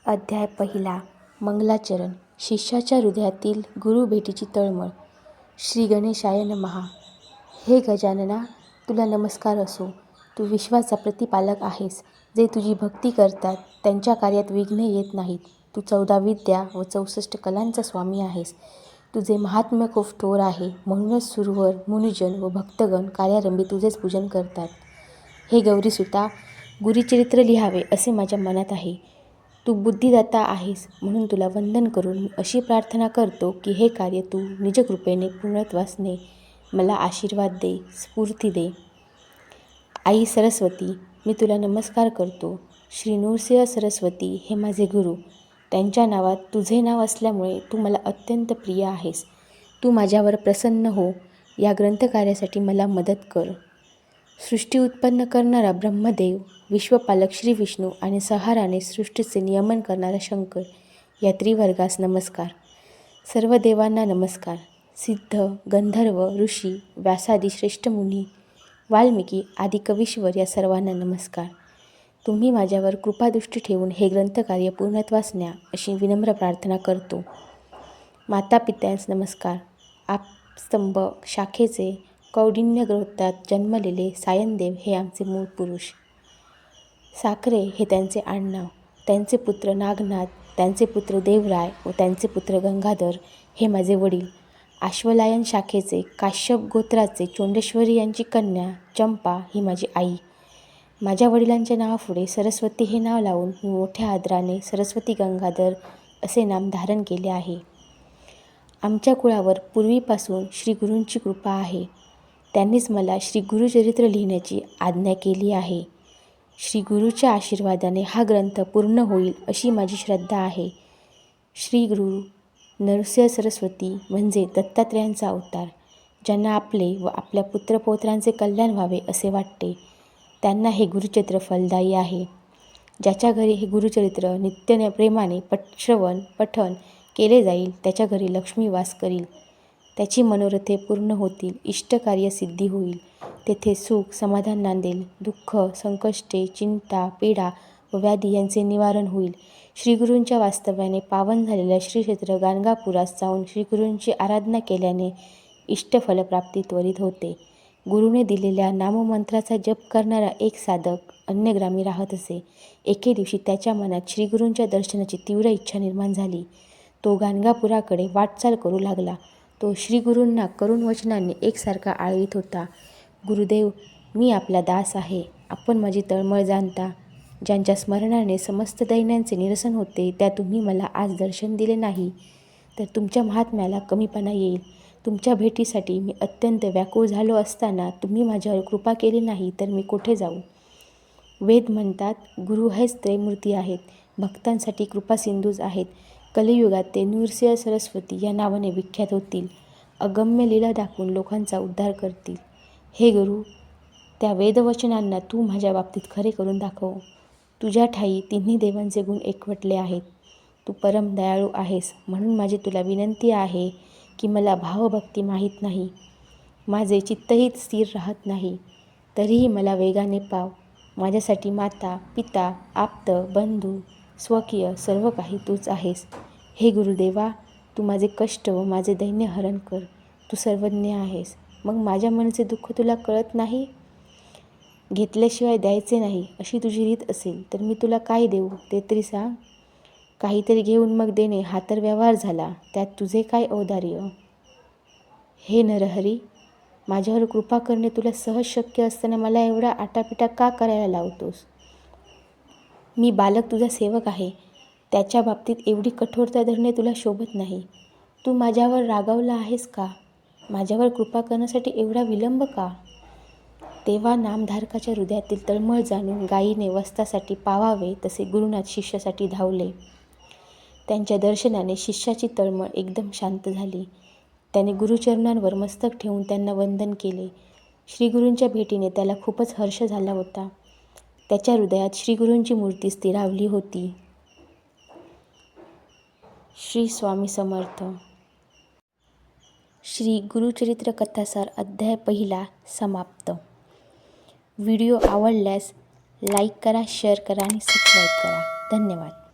अध्याय पहिला. मंगलाचरण. शिष्याच्या हृदयातील गुरुभेटीची तळमळ. श्री गणेशाय नमः. हे गजानना, तुला नमस्कार असो. तू विश्वाचा प्रतिपालक आहेस. जे तुझी भक्ती करतात त्यांच्या कार्यात विघ्ने येत नाहीत. तू 14 विद्या व 64 कलांचा स्वामी आहेस. तुझे महात्म्य खूप थोर आहे. म्हणूनच सुरवर, मुनिजन व भक्तगण कार्यारंभी तुझेच पूजन करतात. हे गौरीसुता, गुरुचरित्र लिहावे असे माझ्या मनात आहे. तू बुद्धिदाता आहेस, म्हणून तुला वंदन करून मी अशी प्रार्थना करतो की हे कार्य तू निजकृपेने पूर्णत्वास ने. मला आशीर्वाद दे, स्फूर्ती दे. आई सरस्वती, मी तुला नमस्कार करतो. श्री नृसिंह सरस्वती हे माझे गुरु. त्यांच्या नावात तुझे नाव असल्यामुळे तू मला अत्यंत प्रिय आहेस. तू माझ्यावर प्रसन्न हो. या ग्रंथकार्यासाठी मला मदत कर. सृष्टी उत्पन्न करणारा ब्रह्मदेव, विश्वपालक श्री विष्णू आणि संहाराने सृष्टीचे नियमन करणारा शंकर या त्रिवर्गास नमस्कार. सर्व देवांना नमस्कार. सिद्ध, गंधर्व, ऋषी, व्यासादी श्रेष्ठ मुनी, वाल्मिकी आदी कवीश्वर या सर्वांना नमस्कार. तुम्ही माझ्यावर कृपादृष्टी ठेवून हे ग्रंथकार्य पूर्णत्वास न्या अशी विनम्र प्रार्थना करतो. माता पित्यांस नमस्कार. आपस्तंभ शाखेचे कौंडिण्य गोत्रात जन्मलेले सायनदेव हे आमचे मूळ पुरुष. साखरे हे त्यांचे आडनाव. त्यांचे पुत्र नागनाथ, त्यांचे पुत्र देवराय व त्यांचे पुत्र गंगाधर हे माझे वडील. आश्वलायन शाखेचे काश्यप गोत्राचे चोंडेश्वरी यांची कन्या चंपा ही माझी आई. माझ्या वडिलांच्या नावापुढे सरस्वती हे नाव लावून मी मोठ्या आदराने सरस्वती गंगाधर असे नाम धारण केले आहे. आमच्या कुळावर पूर्वीपासून श्री गुरूंची कृपा आहे. त्यांनीच मला श्री गुरुचरित्र लिहिण्याची आज्ञा केली आहे. श्री गुरूच्या आशीर्वादाने हा ग्रंथ पूर्ण होईल अशी माझी श्रद्धा आहे. श्री गुरु नृसिंह सरस्वती म्हणजे दत्तात्रेयांचा अवतार. ज्यांना आपले व आपल्या पुत्रपौत्रांचे कल्याण व्हावे असे वाटते, त्यांना हे गुरुचरित्र फलदायी आहे. ज्याच्या घरी हे गुरुचरित्र नित्य प्रेमाने श्रवण पठण केले जाईल, त्याच्या घरी लक्ष्मी वास करील. त्याची मनोरथे पूर्ण होतील, इष्टकार्य सिद्धी होईल. तेथे सुख समाधान नांदेल. दुःख, संकष्टे, चिंता, पीडा व व्याधी यांचे निवारण होईल. श्रीगुरूंच्या वास्तव्याने पावन झालेल्या श्री क्षेत्र गाणगापुरास जाऊन श्रीगुरूंची आराधना केल्याने इष्टफलप्राप्ती त्वरित होते. गुरुने दिलेल्या नाममंत्राचा जप करणारा एक साधक अन्यग्रामी राहत असे. एके दिवशी त्याच्या मनात श्रीगुरूंच्या दर्शनाची तीव्र इच्छा निर्माण झाली. तो गाणगापुराकडे वाटचाल करू लागला. तो श्रीगुरूंना करुण वचनांनी एकसारखा आळवीत होता. गुरुदेव, मी आपला दास आहे. आपण माझी तळमळ जाणता. ज्यांच्या स्मरणाने समस्त दैन्यांचे निरसन होते, त्या तुम्ही मला आज दर्शन दिले नाही तर तुमच्या महात्म्याला कमीपणा येईल. तुमच्या भेटीसाठी मी अत्यंत व्याकुळ झालो असताना तुम्ही माझ्यावर कृपा केली नाही तर मी कुठे जाऊ. वेद म्हणतात, गुरु हेच त्रयमूर्ती आहेत. भक्तांसाठी कृपासिंधूच आहेत. कलियुगात ते नृसिंह सरस्वती या नावाने विख्यात होतील. अगम्य लीला दाखवून लोकांचा उद्धार करतील. हे गुरु, त्या वेदवचनांना तू माझ्या बाबतीत खरे करून दाखव. तुझ्या ठायी तिन्ही देवांचे गुण एकवटले आहेत. तू परम दयाळू आहेस. म्हणून माझी तुला विनंती आहे की मला भावभक्ती माहीत नाही. माझे चित्तही स्थिर राहत नाही. तरीही मला वेगाने पाव. माझ्यासाठी माता, पिता, आप्त, बंधू, स्वकीय सर्व काही तूच आहेस. हे गुरुदेवा, तू माझे कष्ट व माझे दैन्य हरण कर. तू सर्वज्ञ आहेस. मग माझ्या मनाचे दुःख तुला कळत नाही? घेतल्याशिवाय द्यायचे नाही अशी तुझी रीत असेल तर मी तुला काय देऊ ते तरी सांग. काहीतरी घेऊन मग देणे हा तर व्यवहार झाला. त्यात तुझे काय औदार्य? हे नरहरी, माझ्यावर कृपा करणे तुला सहज शक्य असताना मला एवढा आटापिटा का करायला लावतोस? मी बालक तुझा सेवक आहे. त्याच्या बाबतीत एवढी कठोरता धरणे तुला शोभत नाही. तू माझ्यावर रागावला आहेस का? माझ्यावर कृपा करण्यासाठी एवढा विलंब का? तेव्हा नामधारकाच्या हृदयातील तळमळ जाणून गायीने वस्त्रासाठी पावावे तसे गुरुनाथ शिष्यासाठी धावले. त्यांच्या दर्शनाने शिष्याची तळमळ एकदम शांत झाली. त्याने गुरुचरणांवर मस्तक ठेवून त्यांना वंदन केले. श्रीगुरूंच्या भेटीने त्याला खूपच हर्ष झाला होता. त्याच्या हृदयात श्रीगुरूंची मूर्ती स्थिरावली होती. श्री स्वामी समर्थ. श्री गुरुचरित्र कथासार अध्याय पहिला समाप्त. व्हिडिओ आवडल्यास लाईक करा, शेअर करा आणि सबस्क्राईब करा. धन्यवाद.